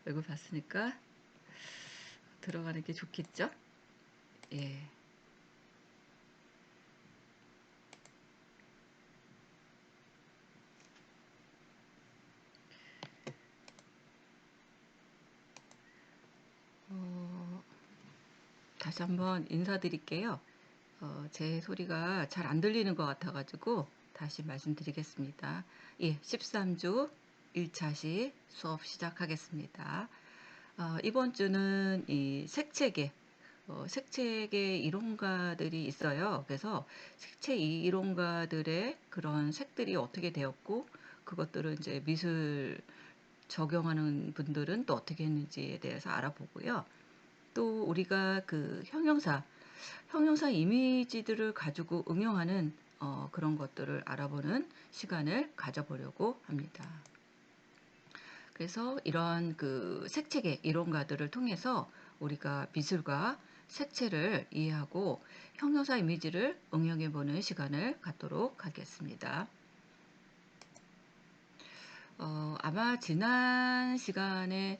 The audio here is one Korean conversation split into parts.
얼굴 봤으니까 들어가는 게 좋겠죠? 예. 어, 다시 한번 인사드릴게요. 제 소리가 잘 안 들리는 것 같아가지고 다시 말씀드리겠습니다. 예, 13주 1차시 수업 시작하겠습니다. 이번 주는 이 색채계, 색채계 이론가들이 있어요. 그래서 색채 이론가들의 그런 색들이 어떻게 되었고, 그것들을 이제 미술 적용하는 분들은 또 어떻게 했는지에 대해서 알아보고요. 또 우리가 그 형용사 이미지들을 가지고 응용하는 그런 것들을 알아보는 시간을 가져보려고 합니다. 그래서 이런 그 색채계 이론가들을 통해서 우리가 미술과 색채를 이해하고 형용사 이미지를 응용해보는 시간을 갖도록 하겠습니다. 아마 지난 시간에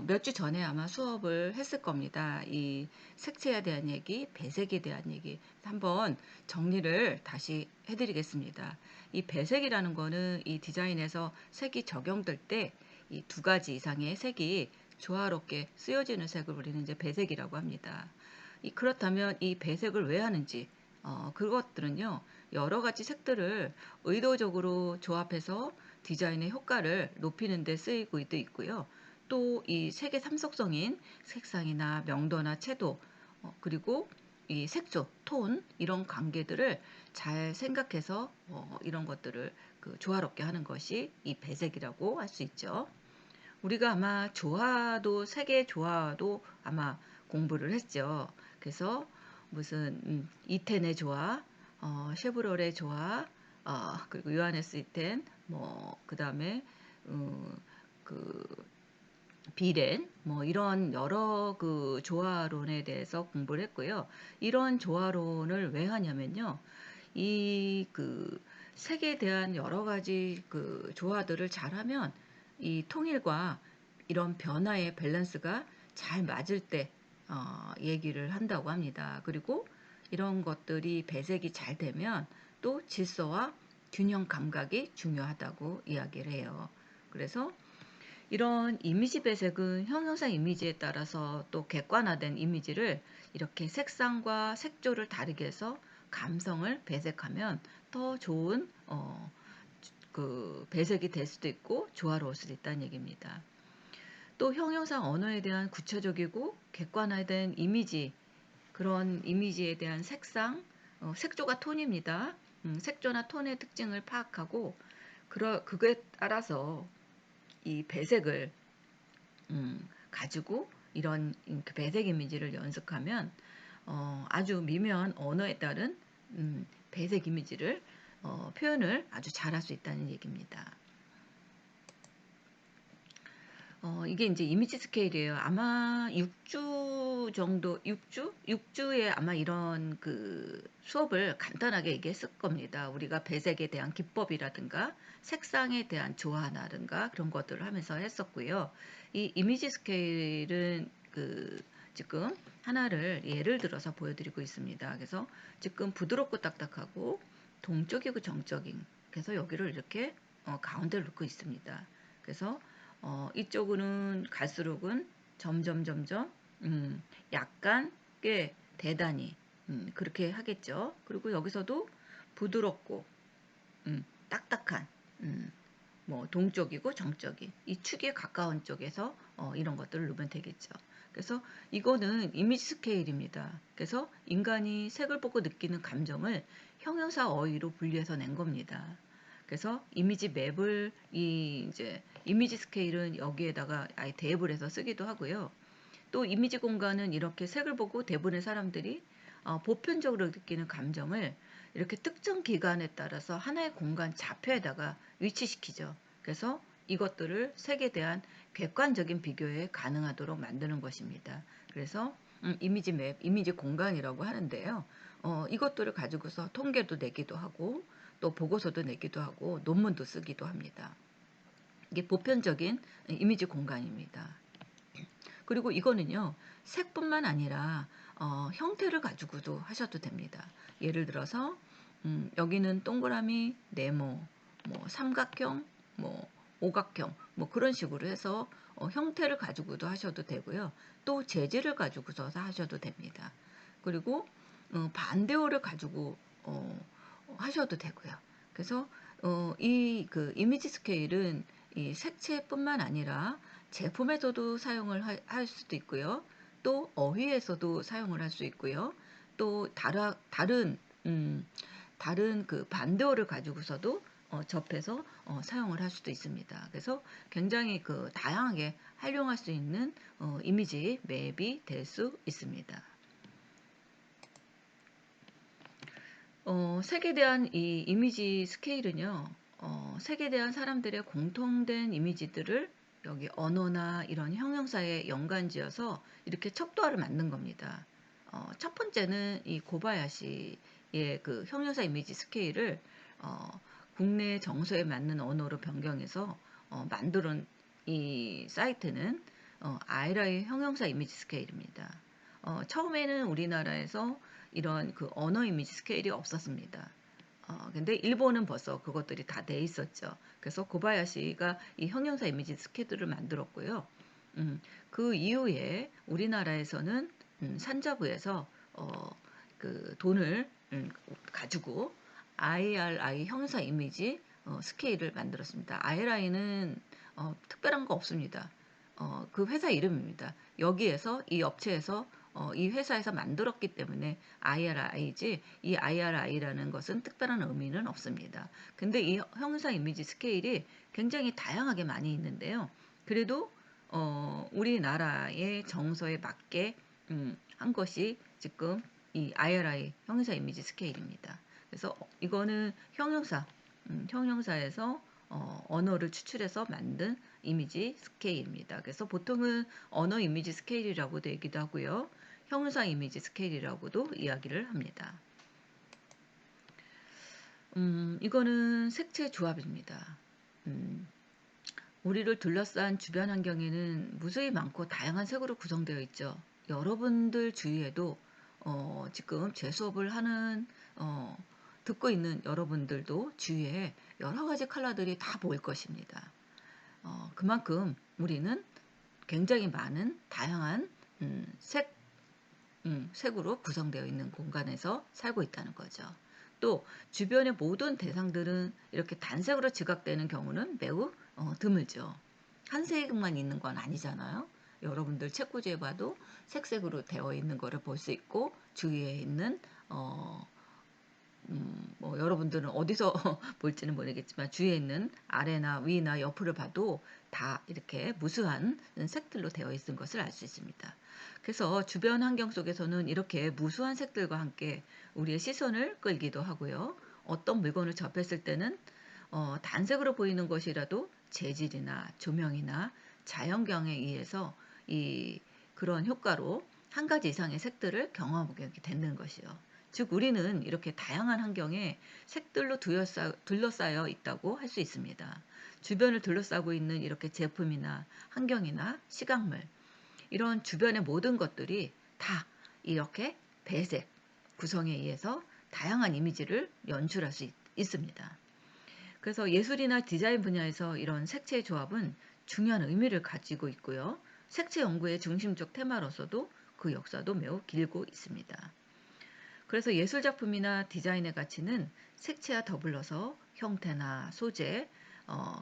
몇 주 전에 아마 수업을 했을 겁니다. 이 색채에 대한 얘기, 배색에 대한 얘기 한번 정리를 다시 해드리겠습니다. 이 배색이라는 거는 이 디자인에서 색이 적용될 때 이 두 가지 이상의 색이 조화롭게 쓰여지는 색을 우리는 이제 배색이라고 합니다. 그렇다면 이 배색을 왜 하는지 그것들은요 여러 가지 색들을 의도적으로 조합해서 디자인의 효과를 높이는 데 쓰이고 있고요. 또 이 색의 삼속성인 색상이나 명도나 채도 그리고 이 색조, 톤 이런 관계들을 잘 생각해서 이런 것들을 그 조화롭게 하는 것이 이 배색이라고 할 수 있죠. 우리가 아마 조화도 색의 조화도 아마 공부를 했죠. 그래서 무슨 이텐의 조화, 쉐브롤의 조화, 그리고 요하네스 이텐, 뭐 그다음에 그 비렌 뭐 이런 여러 그 조화론에 대해서 공부를 했고요. 이런 조화론을 왜 하냐면요. 이 그 색에 대한 여러 가지 그 조화들을 잘하면 이 통일과 이런 변화의 밸런스가 잘 맞을 때 얘기를 한다고 합니다. 그리고 이런 것들이 배색이 잘 되면 또 질서와 균형 감각이 중요하다고 이야기를 해요. 그래서 이런 이미지 배색은 형용사 이미지에 따라서 또 객관화된 이미지를 이렇게 색상과 색조를 다르게 해서 감성을 배색하면 더 좋은 그 배색이 될 수도 있고 조화로울 수도 있다는 얘기입니다. 또 형용사 언어에 대한 구체적이고 객관화된 이미지, 그런 이미지에 대한 색상, 색조가 톤입니다. 색조나 톤의 특징을 파악하고 그거에 따라서 이 배색을 가지고 이런 그 배색 이미지를 연습하면 아주 미묘한 언어에 따른 배색 이미지를 표현을 아주 잘할 수 있다는 얘기입니다. 이게 이제 이미지 스케일이에요. 아마 6주 정도, 6주에 아마 이런 그 수업을 간단하게 얘기했을 겁니다. 우리가 배색에 대한 기법이라든가 색상에 대한 조화라든가 그런 것들을 하면서 했었고요. 이 이미지 스케일은 그 지금 하나를 예를 들어서 보여드리고 있습니다. 그래서 지금 부드럽고 딱딱하고 동적이고 정적인, 그래서 여기를 이렇게 가운데를 놓고 있습니다. 그래서 이쪽은 갈수록은 점점 약간 꽤 대단히 그렇게 하겠죠. 그리고 여기서도 부드럽고 딱딱한 뭐 동쪽이고 정적인 이 축에 가까운 쪽에서 이런 것들을 놓으면 되겠죠. 그래서 이거는 이미지 스케일입니다. 그래서 인간이 색을 보고 느끼는 감정을 형용사 어휘로 분리해서 낸 겁니다. 그래서 이미지 맵을 이제 이미지 스케일은 여기에다가 아예 대입을 해서 쓰기도 하고요. 또 이미지 공간은 이렇게 색을 보고 대부분의 사람들이 보편적으로 느끼는 감정을 이렇게 특정 기간에 따라서 하나의 공간 좌표에다가 위치시키죠. 그래서 이것들을 색에 대한 객관적인 비교에 가능하도록 만드는 것입니다. 그래서 이미지 맵, 이미지 공간이라고 하는데요. 이것들을 가지고서 통계도 내기도 하고 또 보고서도 내기도 하고 논문도 쓰기도 합니다. 이게 보편적인 이미지 공간입니다. 그리고 이거는요, 색뿐만 아니라 형태를 가지고도 하셔도 됩니다. 예를 들어서 여기는 동그라미, 네모, 뭐 삼각형, 뭐 오각형, 뭐 그런 식으로 해서 형태를 가지고도 하셔도 되고요. 또 재질을 가지고서 하셔도 됩니다. 그리고 반대어를 가지고 하셔도 되고요. 그래서 이 그 이미지 스케일은 이 색채뿐만 아니라 제품에서도 사용을 할 수도 있고요. 또 어휘에서도 사용을 할 수 있고요. 또 음, 다른 그 반대어를 가지고서도 접해서 사용을 할 수도 있습니다. 그래서 굉장히 그 다양하게 활용할 수 있는 이미지 맵이 될 수 있습니다. 색에 대한 이 이미지 스케일은요, 색에 대한 사람들의 공통된 이미지들을 여기 언어나 이런 형용사에 연관지어서 이렇게 척도화를 만든 겁니다. 첫 번째는 이 고바야시의 그 형용사 이미지 스케일을 국내 정서에 맞는 언어로 변경해서 만들은 이 사이트는 아이라의 형용사 이미지 스케일입니다. 처음에는 우리나라에서 이런 그 언어 이미지 스케일이 없었습니다. 근데 일본은 벌써 그것들이 다 돼 있었죠. 그래서 고바야시가 이 형용사 이미지 스케일을 만들었고요. 그 이후에 우리나라에서는 산자부에서 그 돈을 가지고 IRI 형용사 이미지 스케일을 만들었습니다. IRI는 특별한 거 없습니다. 그 회사 이름입니다. 여기에서 이 업체에서 이 회사에서 만들었기 때문에 IRI지 이 IRI라는 것은 특별한 의미는 없습니다. 근데 이 형용사 이미지 스케일이 굉장히 다양하게 많이 있는데요. 그래도 우리나라의 정서에 맞게 한 것이 지금 이 IRI 형용사 이미지 스케일입니다. 그래서 이거는 형용사에서 언어를 추출해서 만든 이미지 스케일입니다. 그래서 보통은 언어 이미지 스케일이라고도 얘기도 하고요. 형용사 이미지 스케일이라고도 이야기를 합니다. 이거는 색채 조합입니다. 우리를 둘러싼 주변 환경에는 무수히 많고 다양한 색으로 구성되어 있죠. 여러분들 주위에도 지금 제 수업을 하는 듣고 있는 여러분들도 주위에 여러 가지 컬러들이 다 보일 것입니다. 그만큼 우리는 굉장히 많은 다양한 색으로 구성되어 있는 공간에서 살고 있다는 거죠. 또 주변의 모든 대상들은 이렇게 단색으로 지각되는 경우는 매우 드물죠. 한 색만 있는 건 아니잖아요. 여러분들 책꽂이에 봐도 색색으로 되어 있는 거를 볼 수 있고 주위에 있는 뭐 여러분들은 어디서 볼지는 모르겠지만 주위에 있는 아래나 위나 옆을 봐도 다 이렇게 무수한 색들로 되어 있는 것을 알 수 있습니다. 그래서 주변 환경 속에서는 이렇게 무수한 색들과 함께 우리의 시선을 끌기도 하고요. 어떤 물건을 접했을 때는 단색으로 보이는 것이라도 재질이나 조명이나 자연광에 의해서 이 그런 효과로 한 가지 이상의 색들을 경험하게 되는 것이요. 즉 우리는 이렇게 다양한 환경에 색들로 둘러싸여 있다고 할 수 있습니다. 주변을 둘러싸고 있는 이렇게 제품이나 환경이나 시각물 이런 주변의 모든 것들이 다 이렇게 배색 구성에 의해서 다양한 이미지를 연출할 수 있습니다. 그래서 예술이나 디자인 분야에서 이런 색채의 조합은 중요한 의미를 가지고 있고요. 색채 연구의 중심적 테마로서도 그 역사도 매우 길고 있습니다. 그래서 예술작품이나 디자인의 가치는 색채와 더불어서 형태나 소재,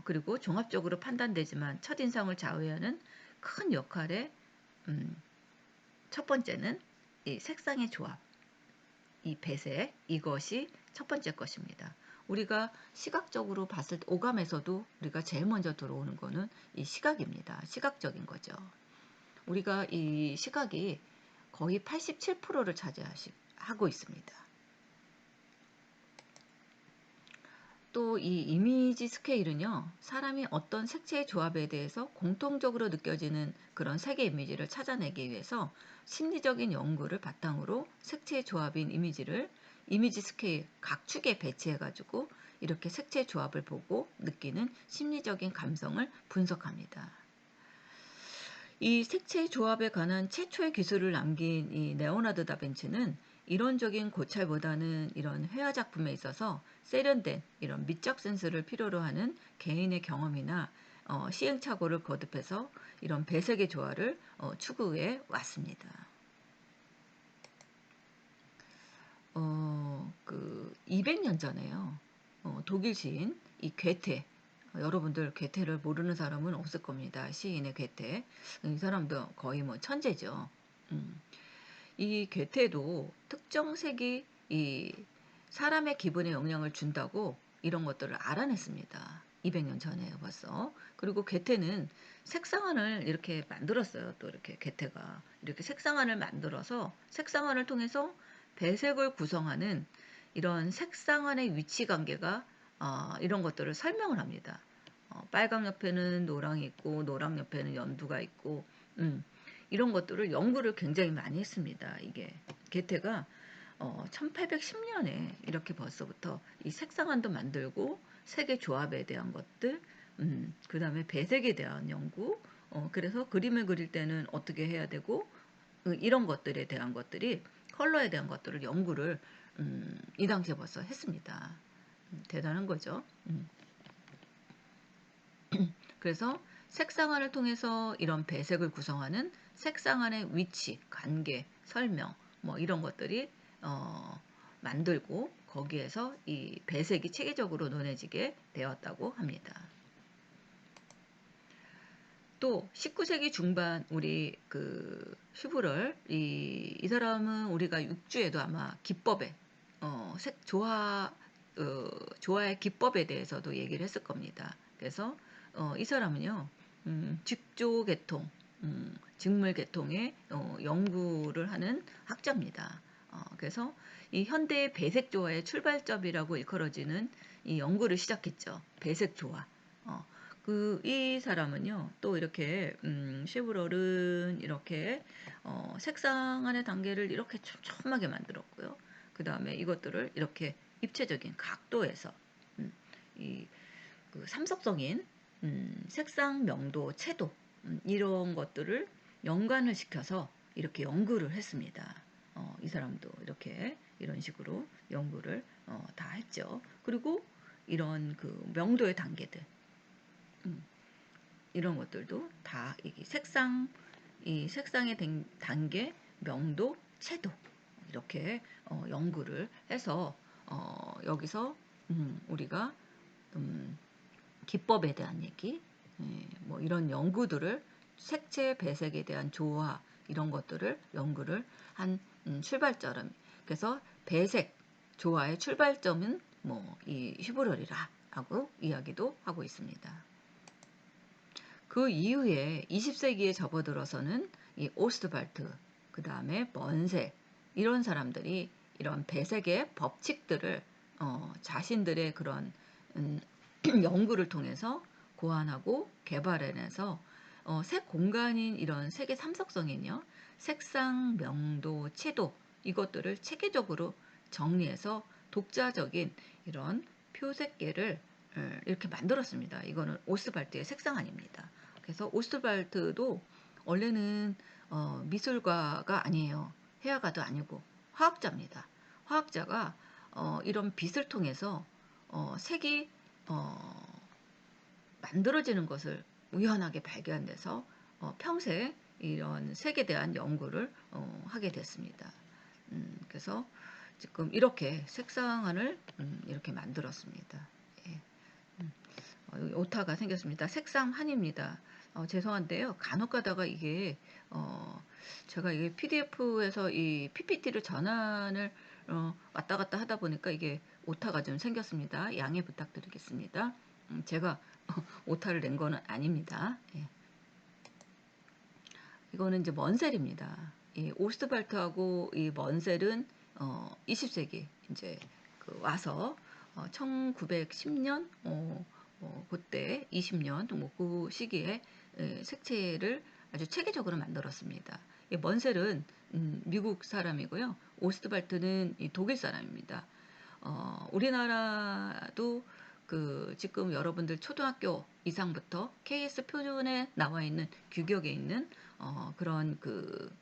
그리고 종합적으로 판단되지만 첫인상을 좌우하는 큰 역할에 첫 번째는 이 색상의 조합, 이 배색, 이것이 첫 번째 것입니다. 우리가 시각적으로 봤을 때 오감에서도 우리가 제일 먼저 들어오는 거는 이 시각입니다. 시각적인 거죠. 우리가 이 시각이 거의 87%를 차지하고 있습니다. 또 이 이미지 스케일은요, 사람이 어떤 색채의 조합에 대해서 공통적으로 느껴지는 그런 색의 이미지를 찾아내기 위해서 심리적인 연구를 바탕으로 색채의 조합인 이미지를 이미지 스케일 각 축에 배치해가지고 이렇게 색채 조합을 보고 느끼는 심리적인 감성을 분석합니다. 이 색채 조합에 관한 최초의 기술을 남긴 이 레오나르도 다빈치는 이론적인 고찰보다는 이런 회화 작품에 있어서 세련된 이런 미적 센스를 필요로 하는 개인의 경험이나 시행착오를 거듭해서 이런 배색의 조화를 추구해 왔습니다. 200년 전에요. 독일 시인 이 괴테, 여러분들 괴테를 모르는 사람은 없을 겁니다. 시인의 괴테. 이 사람도 거의 뭐 천재죠. 이 괴테도 특정 색이 이 사람의 기분에 영향을 준다고 이런 것들을 알아냈습니다. 200년 전에 벌써. 그리고 괴테는 색상안을 이렇게 만들었어요. 또 이렇게 괴테가 이렇게 색상안을 만들어서 색상안을 통해서 배색을 구성하는 이런 색상안의 위치 관계가 이런 것들을 설명을 합니다. 빨강 옆에는 노랑이 있고 노랑 옆에는 연두가 있고 이런 것들을 연구를 굉장히 많이 했습니다. 이게 괴테가 1810년에 이렇게 벌써부터 이 색상안도 만들고 색의 조합에 대한 것들, 그 다음에 배색에 대한 연구, 그래서 그림을 그릴 때는 어떻게 해야 되고 이런 것들에 대한 것들이 컬러에 대한 것들을 연구를 이 당시에 벌써 했습니다. 대단한 거죠. 그래서 색상안을 통해서 이런 배색을 구성하는 색상안의 위치, 관계, 설명 뭐 이런 것들이 만들고 거기에서 이 배색이 체계적으로 논해지게 되었다고 합니다. 또 19세기 중반 우리 그 슈브럴 이 사람은 우리가 육주에도 아마 기법에 색 조화의 기법에 대해서도 얘기를 했을 겁니다. 그래서 이 사람은요 직조 계통, 직물 계통의 연구를 하는 학자입니다. 그래서 이 현대의 배색 조화의 출발점이라고 일컬어지는 이 연구를 시작했죠. 배색 조화. 이 사람은요 또 이렇게 쉐브럴은 이렇게 색상안의 단계를 이렇게 촘촘하게 만들었고요. 그 다음에 이것들을 이렇게 입체적인 각도에서 그 삼석성인 색상, 명도, 채도 이런 것들을 연관을 시켜서 이렇게 연구를 했습니다. 이 사람도 이렇게 이런 식으로 연구를 다 했죠. 그리고 이런 그 명도의 단계들 이런 것들도 다 이 색상의 단계, 명도, 채도 이렇게 연구를 해서 여기서 우리가 기법에 대한 얘기, 뭐 이런 연구들을 색채 배색에 대한 조화 이런 것들을 연구를 한 출발점. 그래서 배색 조화의 출발점은 뭐 이 슈브럴이라고 이야기도 하고 있습니다. 그 이후에 20세기에 접어들어서는 이 오스트발트, 그 다음에 먼세 이런 사람들이 이런 배색의 법칙들을 자신들의 그런 연구를 통해서 고안하고 개발해내서 색 공간인 이런 색의 삼석성인요, 색상, 명도, 채도 이것들을 체계적으로 정리해서 독자적인 이런 표색계를 이렇게 만들었습니다. 이거는 오스발트의 색상안입니다. 그래서 오스발트도 원래는 미술가가 아니에요. 해화가도 아니고 화학자입니다. 화학자가 이런 빛을 통해서 색이 만들어지는 것을 우연하게 발견돼서 평생 이런 색에 대한 연구를 하게 됐습니다. 그래서 지금 이렇게 색상안을 이렇게 만들었습니다. 예. 오타가 생겼습니다. 색상환입니다. 죄송한데요. 간혹 가다가 이게 제가 이게 PDF에서 이 PPT를 전환을 왔다 갔다 하다 보니까 이게 오타가 좀 생겼습니다. 양해 부탁드리겠습니다. 제가 오타를 낸 거는 아닙니다. 예. 이거는 이제 먼셀입니다. 이 오스트발트하고 이 먼셀은 20세기 이제 그 와서 1910년 그때 20년 그 시기에 색채를 아주 체계적으로 만들었습니다. 먼셀은 미국 사람이고요. 오스트발트는 독일 사람입니다. 우리나라도 그 지금 여러분들 초등학교 이상부터 KS 표준에 나와 있는 규격에 있는 그런 그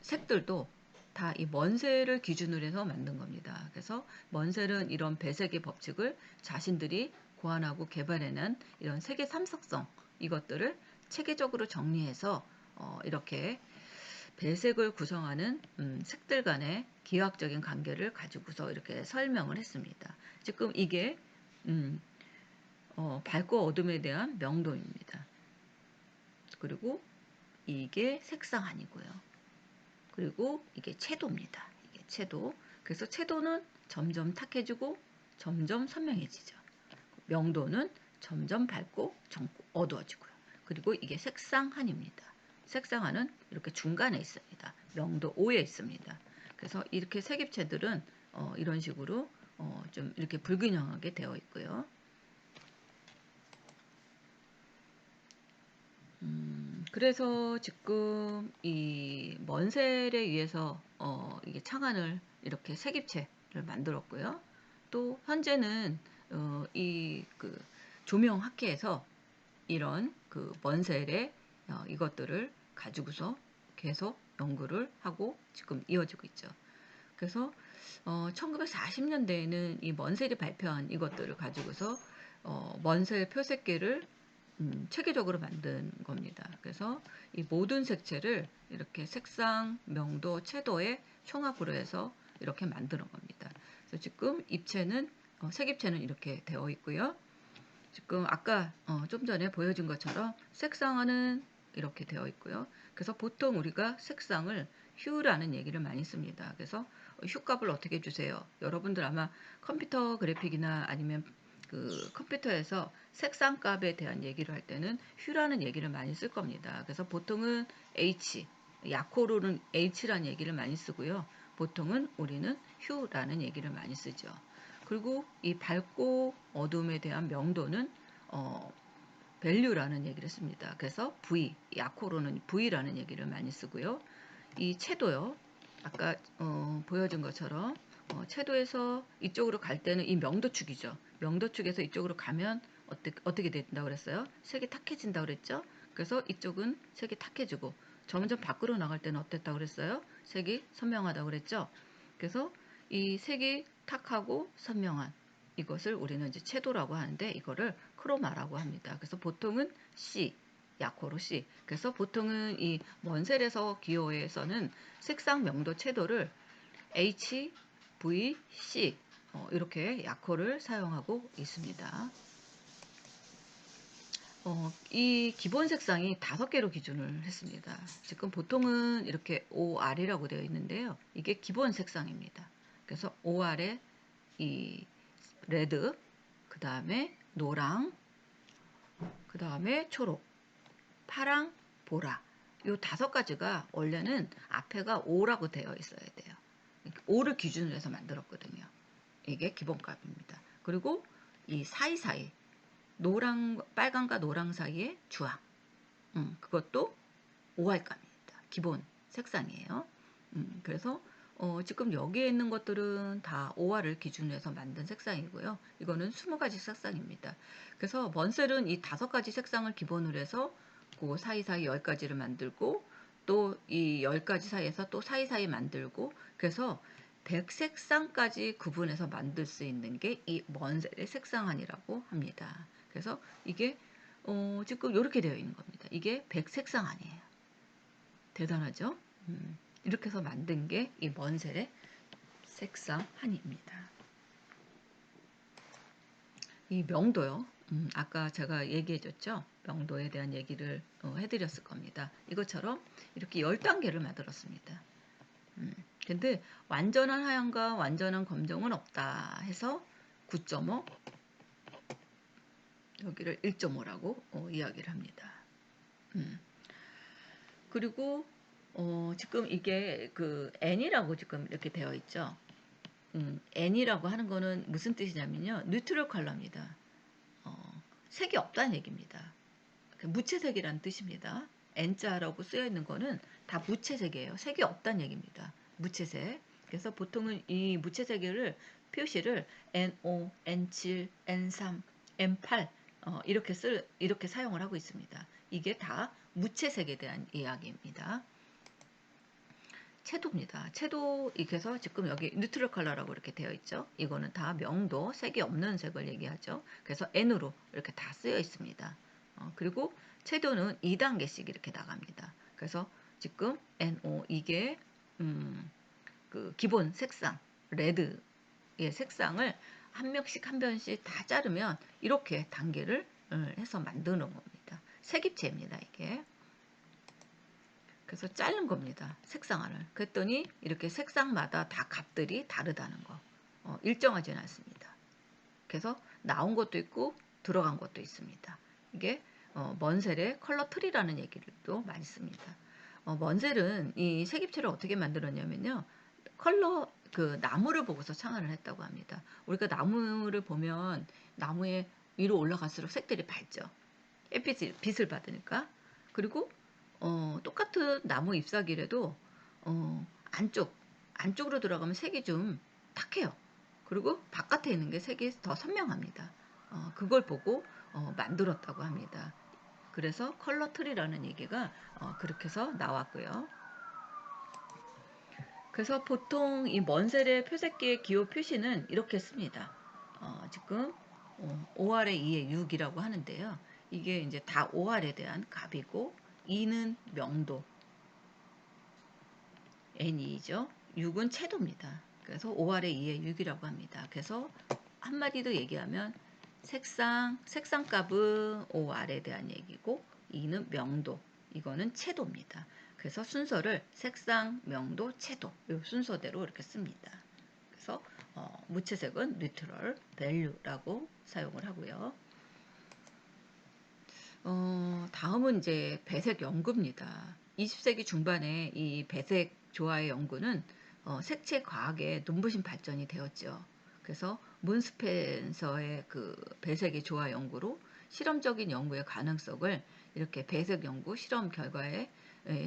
색들도 다 이 먼셀을 기준으로 해서 만든 겁니다. 그래서 먼셀은 이런 배색의 법칙을 자신들이 고안하고 개발해낸 이런 세계 삼석성 이것들을 체계적으로 정리해서 이렇게 배색을 구성하는 색들 간의 기하학적인 관계를 가지고서 이렇게 설명을 했습니다. 지금 이게 밝고 어둠에 대한 명도입니다. 그리고 이게 색상아니고요. 그리고 이게 채도입니다. 이게 채도. 그래서 채도는 점점 탁해지고 점점 선명해지죠. 명도는 점점 밝고 어두워지고요. 그리고 이게 색상한입니다. 색상한은 이렇게 중간에 있습니다. 명도 5에 있습니다. 그래서 이렇게 색입체들은 이런 식으로 좀 이렇게 불균형하게 되어 있고요. 그래서 지금 이 먼셀에 의해서 이게 창안을 이렇게 색입체를 만들었고요. 또 현재는 이 그 조명학회에서 이런 그 먼셀의 이것들을 가지고서 계속 연구를 하고 지금 이어지고 있죠. 그래서 1940년대에는 이 먼셀이 발표한 이것들을 가지고서 먼셀 표색계를 체계적으로 만든 겁니다. 그래서 이 모든 색채를 이렇게 색상, 명도, 채도의 총합으로 해서 이렇게 만드는 겁니다. 그래서 지금 입체는 색입체는 이렇게 되어 있고요. 지금 아까 좀 전에 보여준 것처럼 색상화는 이렇게 되어 있고요. 그래서 보통 우리가 색상을 휴라는 얘기를 많이 씁니다. 그래서 휴값을 어떻게 주세요? 여러분들 아마 컴퓨터 그래픽이나 아니면 그 컴퓨터에서 색상값에 대한 얘기를 할 때는 휴라는 얘기를 많이 쓸 겁니다. 그래서 보통은 H, 야코로는 H라는 얘기를 많이 쓰고요. 보통은 우리는 휴라는 얘기를 많이 쓰죠. 그리고 이 밝고 어둠에 대한 명도는 value라는 얘기를 씁니다. 그래서 V, 야코로는 V라는 얘기를 많이 쓰고요. 이 채도요. 아까 보여준 것처럼 채도에서 이쪽으로 갈 때는 이 명도축이죠. 명도축에서 이쪽으로 가면 어떻게 된다고 그랬어요? 색이 탁해진다고 그랬죠? 그래서 이쪽은 색이 탁해지고 점점 밖으로 나갈 때는 어땠다고 그랬어요? 색이 선명하다고 그랬죠? 그래서 이 색이 탁하고 선명한 이것을 우리는 이제 채도라고 하는데 이거를 크로마라고 합니다. 그래서 보통은 C, 야코로 C. 그래서 보통은 이 먼셀에서 기호에서는 색상 명도 채도를 H, V, C 이렇게 약호를 사용하고 있습니다. 이 기본 색상이 5개로 기준을 했습니다. 지금 보통은 이렇게 OR이라고 되어 있는데요. 이게 기본 색상입니다. 그래서 OR에 이 레드, 그 다음에 노랑, 그 다음에 초록, 파랑, 보라. 이 5가지가 원래는 앞에가 5라고 되어 있어야 돼요. 5를 기준으로 해서 만들었거든요. 이게 기본값입니다. 그리고 이 사이사이 노랑 빨강과 노랑 사이의 주황 그것도 5할감입니다. 기본 색상이에요. 그래서 지금 여기에 있는 것들은 다 5화를 기준으로 해서 만든 색상이고요. 이거는 20가지 색상입니다. 그래서 먼셀은 이 5가지 색상을 기본으로 해서 그 사이사이 10가지를 만들고 또 이 10가지 사이에서 또 사이사이 만들고 그래서 100색상까지 구분해서 만들 수 있는 게 이 먼셀의 색상안이라고 합니다. 그래서 이게 지금 이렇게 되어 있는 겁니다. 이게 100색상안이에요. 대단하죠? 이렇게 해서 만든 게 이 먼셀의 색상한입니다. 이 명도요. 아까 제가 얘기해줬죠. 명도에 대한 얘기를 해드렸을 겁니다. 이것처럼 이렇게 10단계를 만들었습니다. 근데 완전한 하얀과 완전한 검정은 없다 해서 9.5 여기를 1.5라고 이야기를 합니다. 그리고 지금 이게 그 N이라고 지금 이렇게 되어 있죠. N이라고 하는 거는 무슨 뜻이냐면요. 뉴트럴 컬러입니다. 색이 없다는 얘기입니다. 무채색이라는 뜻입니다. N자라고 쓰여 있는 거는 다 무채색이에요. 색이 없다는 얘기입니다. 무채색. 그래서 보통은 이 무채색을 표시를 N5, N7, N3, N8 이렇게 사용을 하고 있습니다. 이게 다 무채색에 대한 이야기입니다. 채도입니다. 채도 이게서 지금 여기 뉴트럴 컬러라고 이렇게 되어 있죠. 이거는 다 명도, 색이 없는 색을 얘기하죠. 그래서 N으로 이렇게 다 쓰여 있습니다. 그리고 채도는 2단계씩 이렇게 나갑니다. 그래서 지금 NO 이게 그 기본 색상 레드의 색상을 한 명씩 한 변씩 다 자르면 이렇게 단계를 해서 만드는 겁니다. 색입체입니다. 이게. 그래서 자른 겁니다. 색상화를. 그랬더니 이렇게 색상마다 다 값들이 다르다는 거. 일정하지는 않습니다. 그래서 나온 것도 있고 들어간 것도 있습니다. 이게 먼셀의 컬러 트리라는 얘기를 또 많이 씁니다. 먼셀은 이 색입체를 어떻게 만들었냐면요. 컬러 그 나무를 보고서 창안을 했다고 합니다. 우리가 나무를 보면 나무에 위로 올라갈수록 색들이 밝죠. 빛을 받으니까. 그리고 똑같은 나무 잎사귀라도 안쪽으로 들어가면 색이 좀 탁해요. 그리고 바깥에 있는 게 색이 더 선명합니다. 그걸 보고 만들었다고 합니다. 그래서 컬러 트리라는 얘기가 그렇게 해서 나왔고요. 그래서 보통 이 먼셀의 표색기의 기호 표시는 이렇게 씁니다. 지금 5R의 2의 6이라고 하는데요. 이게 이제 다 5R에 대한 값이고 2는 명도, N2죠. 6은 채도입니다. 그래서 5R의 2의 6이라고 합니다. 그래서 한마디 더 얘기하면 색상 값은 5R에 대한 얘기고 2는 명도, 이거는 채도입니다. 그래서 순서를 색상, 명도, 채도 이 순서대로 이렇게 씁니다. 그래서 무채색은 뉴트럴, 밸류라고 사용을 하고요. 다음은 이제 배색 연구입니다. 20세기 중반에 이 배색 조화의 연구는 색채 과학의 눈부신 발전이 되었죠. 그래서 문 스펜서의 그 배색의 조화 연구로 실험적인 연구의 가능성을 이렇게 배색 연구 실험 결과에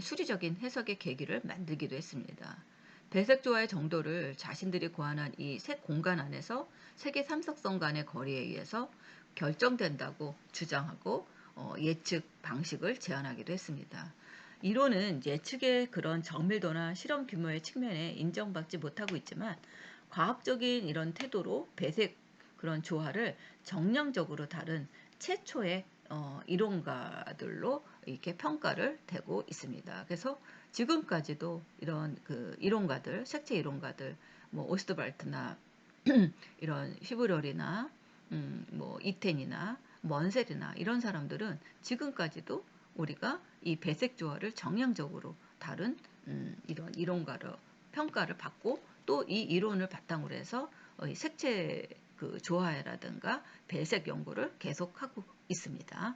수리적인 해석의 계기를 만들기도 했습니다. 배색 조화의 정도를 자신들이 고안한 이 색 공간 안에서 색의 삼석성 간의 거리에 의해서 결정된다고 주장하고 예측 방식을 제안하기도 했습니다. 이론은 예측의 그런 정밀도나 실험 규모의 측면에 인정받지 못하고 있지만 과학적인 이런 태도로 배색 그런 조화를 정량적으로 다룬 최초의 이론가들로 이렇게 평가를 되고 있습니다. 그래서 지금까지도 이런 그 이론가들, 색채 이론가들, 뭐 오스트발트나 이런 휘브럴이나 뭐 이텐이나 먼셀이나 이런 사람들은 지금까지도 우리가 이 배색 조화를 정량적으로 다룬 이런 이론가로 평가를 받고 또 이 이론을 바탕으로 해서 색채 그 조화라든가 배색 연구를 계속하고 있습니다.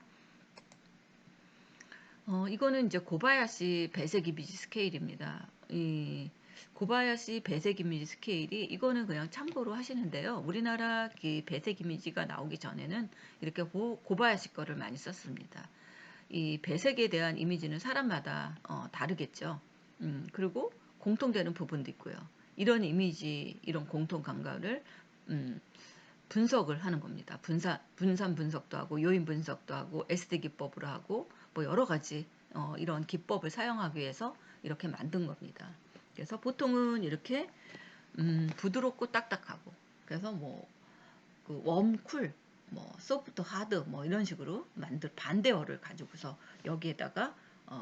이거는 이제 고바야시 배색 이미지 스케일입니다. 이 고바야시 배색 이미지 스케일이 이거는 그냥 참고로 하시는데요. 우리나라 그 배색 이미지가 나오기 전에는 이렇게 고바야시 거를 많이 썼습니다. 이 배색에 대한 이미지는 사람마다 다르겠죠. 그리고 공통되는 부분도 있고요. 이런 이미지, 이런 공통 감각을 분석을 하는 겁니다. 분산 분석도 하고 요인 분석도 하고 SD 기법으로 하고 뭐 여러 가지 이런 기법을 사용하기 위해서 이렇게 만든 겁니다. 그래서 보통은 이렇게 부드럽고 딱딱하고 그래서 뭐그 웜, 쿨, 뭐 소프트, 하드 뭐 이런 식으로 만들 반대어를 가지고서 여기에다가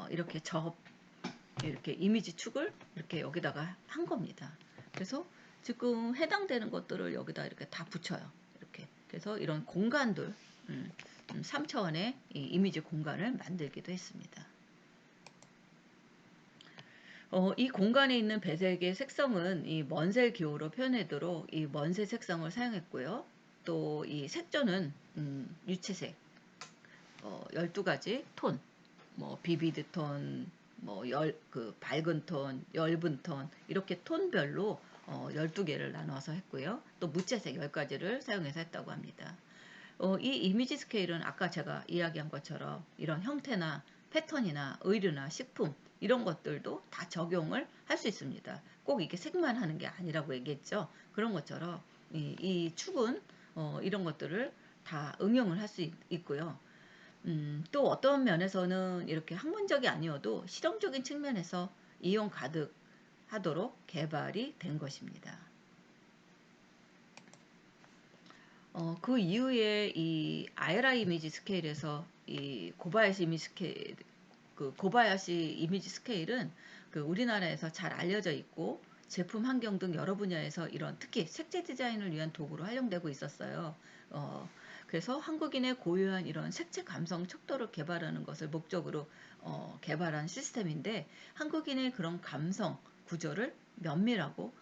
이렇게 이미지 축을 이렇게 여기다가 한 겁니다. 그래서 지금 해당되는 것들을 여기다 이렇게 다 붙여요. 이렇게. 그래서 이런 공간들, 3차원의 이 이미지 공간을 만들기도 했습니다. 이 공간에 있는 배색의 색성은 이 먼셀 기호로 표현하도록 이 먼셀 색상을 사용했고요. 또 이 색조는 유채색, 12가지 톤, 뭐 비비드 톤, 뭐 그 밝은 톤, 엷은 톤 이렇게 톤별로 12개를 나눠서 했고요. 또 무채색 10가지를 사용해서 했다고 합니다. 이 이미지 스케일은 아까 제가 이야기한 것처럼 이런 형태나 패턴이나 의류나 식품 이런 것들도 다 적용을 할 수 있습니다. 꼭 이게 색만 하는 게 아니라고 얘기했죠. 그런 것처럼 이 축은 이런 것들을 다 응용을 할 수 있고요. 또 어떤 면에서는 이렇게 학문적이 아니어도 실용적인 측면에서 이용 가득하도록 개발이 된 것입니다. 그 이후에 이 IRI 이미지 스케일에서 이 고바야시 이미지 스케일은 그 우리나라에서 잘 알려져 있고 제품 환경 등 여러 분야에서 이런 특히 색제 디자인을 위한 도구로 활용되고 있었어요. 그래서 한국인의 고유한 이런 색채 감성 척도를 개발하는 것을 목적으로 개발한 시스템인데 한국인의 그런 감성 구조를 면밀하고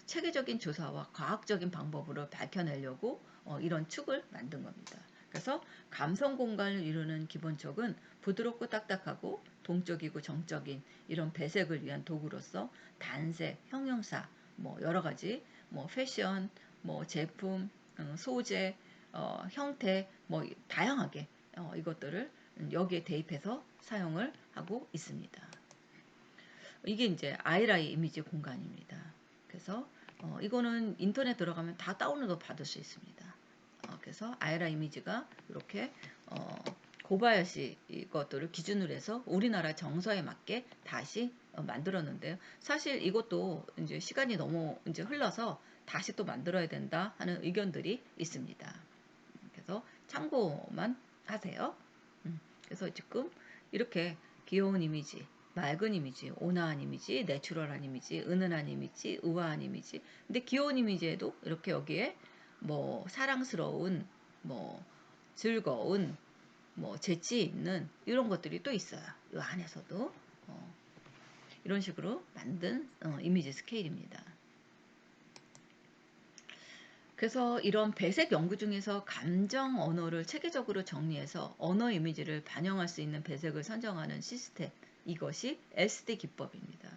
체계적인 조사와 과학적인 방법으로 밝혀내려고 이런 축을 만든 겁니다. 그래서 감성 공간을 이루는 기본촉은 부드럽고 딱딱하고 동적이고 정적인 이런 배색을 위한 도구로서 단색, 형용사, 뭐 여러 가지 뭐 패션, 뭐 제품, 소재, 형태 뭐 다양하게 이것들을 여기에 대입해서 사용을 하고 있습니다. 이게 이제 아이라이 이미지 공간입니다. 그래서 이거는 인터넷 들어가면 다 다운로드 받을 수 있습니다. 그래서 아이라 이미지가 이렇게 고바야시 이것들을 기준으로 해서 우리나라 정서에 맞게 다시 만들었는데요. 사실 이것도 이제 시간이 너무 이제 흘러서 다시 또 만들어야 된다 하는 의견들이 있습니다. 그래서 참고만 하세요. 그래서 지금 이렇게 귀여운 이미지, 맑은 이미지, 온화한 이미지, 내추럴한 이미지, 은은한 이미지, 우아한 이미지. 근데 귀여운 이미지에도 이렇게 여기에 뭐 사랑스러운, 뭐 즐거운, 뭐 재치 있는 이런 것들이 또 있어요. 이 안에서도 이런 식으로 만든 이미지 스케일입니다. 그래서 이런 배색 연구 중에서 감정 언어를 체계적으로 정리해서 언어 이미지를 반영할 수 있는 배색을 선정하는 시스템, 이것이 SD 기법입니다.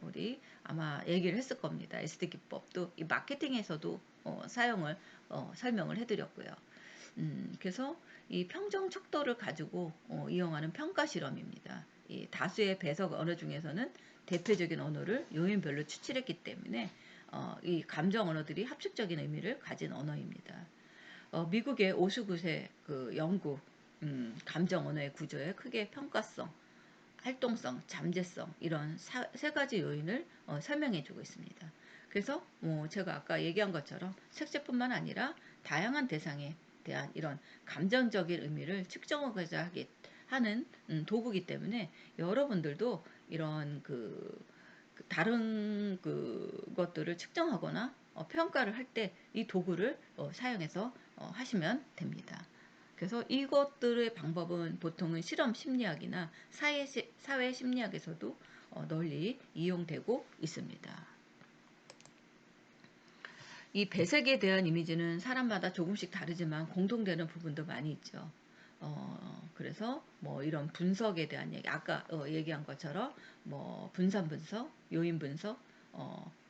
우리 아마 얘기를 했을 겁니다. SD 기법도 이 마케팅에서도 설명을 해드렸고요. 그래서 이 평정 척도를 가지고 이용하는 평가 실험입니다. 이 다수의 배석 언어 중에서는 대표적인 언어를 요인별로 추출했기 때문에 이 감정 언어들이 합식적인 의미를 가진 언어입니다. 미국의 59세 그 연구 감정 언어의 구조에 크게 평가성, 활동성, 잠재성 이런 세 가지 요인을 설명해주고 있습니다. 그래서 제가 아까 얘기한 것처럼 색채뿐만 아니라 다양한 대상에 대한 이런 감정적인 의미를 측정하고자 하는 도구이기 때문에 여러분들도 이런 다른 것들을 측정하거나 평가를 할 때 이 도구를 사용해서 하시면 됩니다. 그래서 이것들의 방법은 보통은 실험 심리학이나 사회 심리학에서도 널리 이용되고 있습니다. 이 배색에 대한 이미지는 사람마다 조금씩 다르지만 공통되는 부분도 많이 있죠. 그래서 뭐 이런 분석에 대한 얘기, 아까 얘기한 것처럼 뭐 분산 분석, 요인 분석,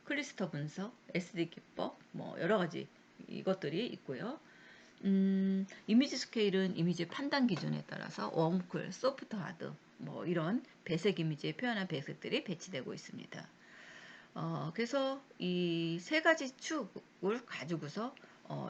클리스터 분석, SD 기법, 뭐 여러 가지 이것들이 있고요. 이미지 스케일은 이미지 판단 기준에 따라서 웜쿨, 소프트 하드, 뭐 이런 배색 이미지에 표현한 배색들이 배치되고 있습니다. 그래서 이 세 가지 축을 가지고서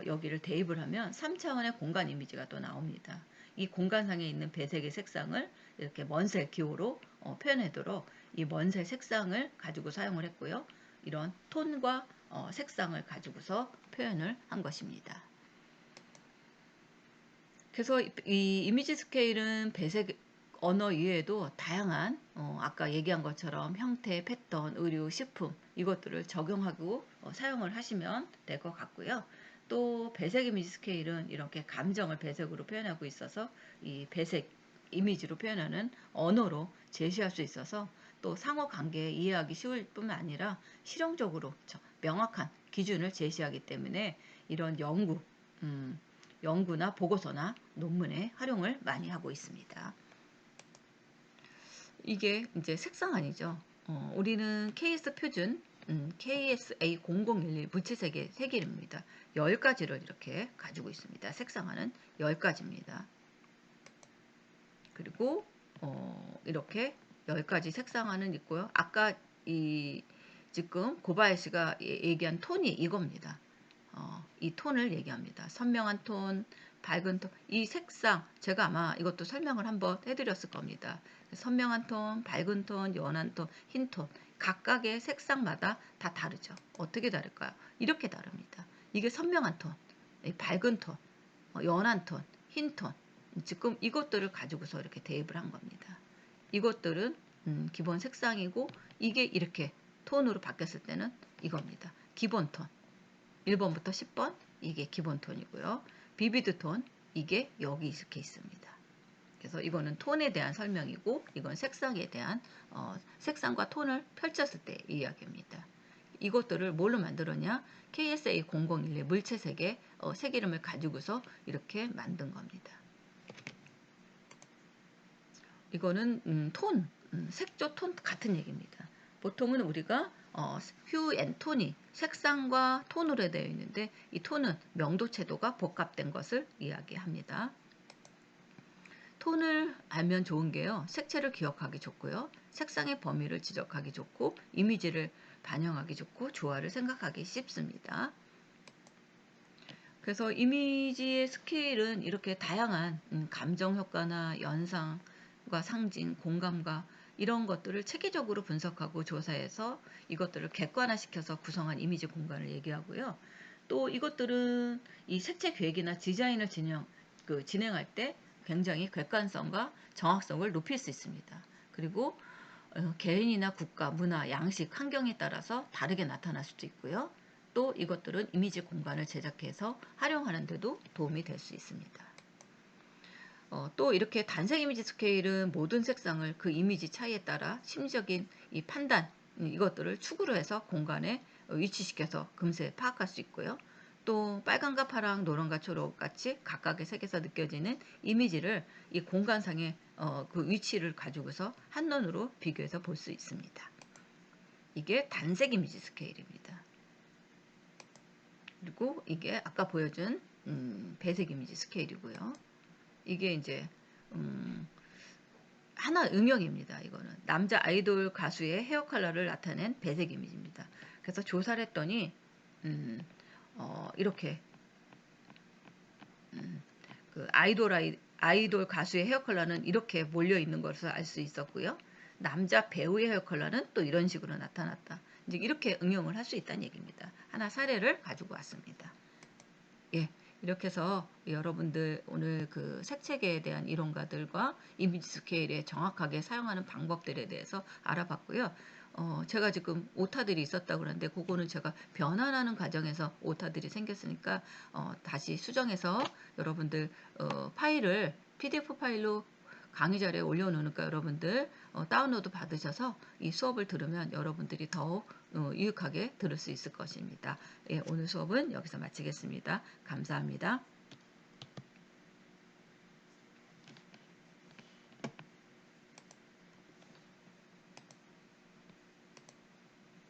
여기를 대입을 하면 3차원의 공간 이미지가 또 나옵니다. 이 공간상에 있는 배색의 색상을 이렇게 먼셀 기호로 표현하도록 이 먼셀 색상을 가지고 사용을 했고요. 이런 톤과 색상을 가지고서 표현을 한 것입니다. 그래서 이 이미지 스케일은 배색 언어 이외에도 다양한 아까 얘기한 것처럼 형태, 패턴, 의류, 식품 이것들을 적용하고 사용을 하시면 될 것 같고요. 또 배색 이미지 스케일은 이렇게 감정을 배색으로 표현하고 있어서 이 배색 이미지로 표현하는 언어로 제시할 수 있어서 또 상호 관계에 이해하기 쉬울 뿐만 아니라 실용적으로 명확한 기준을 제시하기 때문에 이런 연구나 보고서나 논문에 활용을 많이 하고 있습니다. 이게 이제 색상안이죠. 우리는 KS 표준 KSA0011 무채색의 색일입니다. 10가지를 이렇게 가지고 있습니다. 색상안은 10가지입니다. 그리고 이렇게 10가지 색상안은 있고요. 아까 지금 고바야시가 얘기한 톤이 이겁니다. 이 톤을 얘기합니다. 선명한 톤, 밝은 톤, 이 색상 제가 아마 이것도 설명을 한번 해드렸을 겁니다. 선명한 톤, 밝은 톤, 연한 톤, 흰 톤 각각의 색상마다 다 다르죠. 어떻게 다를까요? 이렇게 다릅니다. 이게 선명한 톤, 밝은 톤, 연한 톤, 흰 톤 지금 이것들을 가지고서 이렇게 대입을 한 겁니다. 이것들은 기본 색상이고 이게 이렇게 톤으로 바뀌었을 때는 이겁니다. 기본 톤 1번부터 10번 이게 기본 톤이고요. 비비드 톤 이게 여기 이렇게 있습니다. 그래서 이거는 톤에 대한 설명이고 이건 색상에 대한 색상과 톤을 펼쳤을 때 이야기입니다. 이것들을 뭘로 만들었냐? KSA001의 물체색의 색 이름을 가지고서 이렇게 만든 겁니다. 이거는 톤, 색조 톤 같은 얘기입니다. 보통은 우리가 휴 앤 톤이 색상과 톤으로 되어 있는데 이 톤은 명도채도가 복합된 것을 이야기합니다. 톤을 알면 좋은 게요. 색채를 기억하기 좋고요. 색상의 범위를 지적하기 좋고 이미지를 반영하기 좋고 조화를 생각하기 쉽습니다. 그래서 이미지의 스케일은 이렇게 다양한 감정 효과나 연상과 상징, 공감과 이런 것들을 체계적으로 분석하고 조사해서 이것들을 객관화시켜서 구성한 이미지 공간을 얘기하고요. 또 이것들은 이 색채 계획이나 디자인을 진행할 때 굉장히 객관성과 정확성을 높일 수 있습니다. 그리고 개인이나 국가, 문화, 양식, 환경에 따라서 다르게 나타날 수도 있고요. 또 이것들은 이미지 공간을 제작해서 활용하는 데도 도움이 될 수 있습니다. 또 이렇게 단색 이미지 스케일은 모든 색상을 그 이미지 차이에 따라 심리적인 이 판단 이것들을 축으로 해서 공간에 위치시켜서 금세 파악할 수 있고요. 또 빨강과 파랑, 노랑과 초록 같이 각각의 색에서 느껴지는 이미지를 이 공간상의 그 위치를 가지고서 한눈으로 비교해서 볼 수 있습니다. 이게 단색 이미지 스케일입니다. 그리고 이게 아까 보여준 배색 이미지 스케일이고요. 이게 이제 하나 응용입니다. 이거는 남자 아이돌 가수의 헤어 컬러를 나타낸 배색 이미지입니다. 그래서 조사를 했더니 이렇게 그 아이돌 가수의 헤어 컬러는 이렇게 몰려 있는 것을 알 수 있었고요. 남자 배우의 헤어 컬러는 또 이런 식으로 나타났다. 이제 이렇게 응용을 할 수 있다는 얘기입니다. 하나 사례를 가지고 왔습니다. 예, 이렇게 해서 여러분들 오늘 그 색채계에 대한 이론가들과 이미지 스케일에 정확하게 사용하는 방법들에 대해서 알아봤고요. 제가 지금 오타들이 있었다고 그러는데 그거는 제가 변환하는 과정에서 오타들이 생겼으니까 다시 수정해서 여러분들 파일을 PDF 파일로 강의 자료에 올려놓으니까 여러분들 다운로드 받으셔서 이 수업을 들으면 여러분들이 더욱 유익하게 들을 수 있을 것입니다. 예, 오늘 수업은 여기서 마치겠습니다. 감사합니다.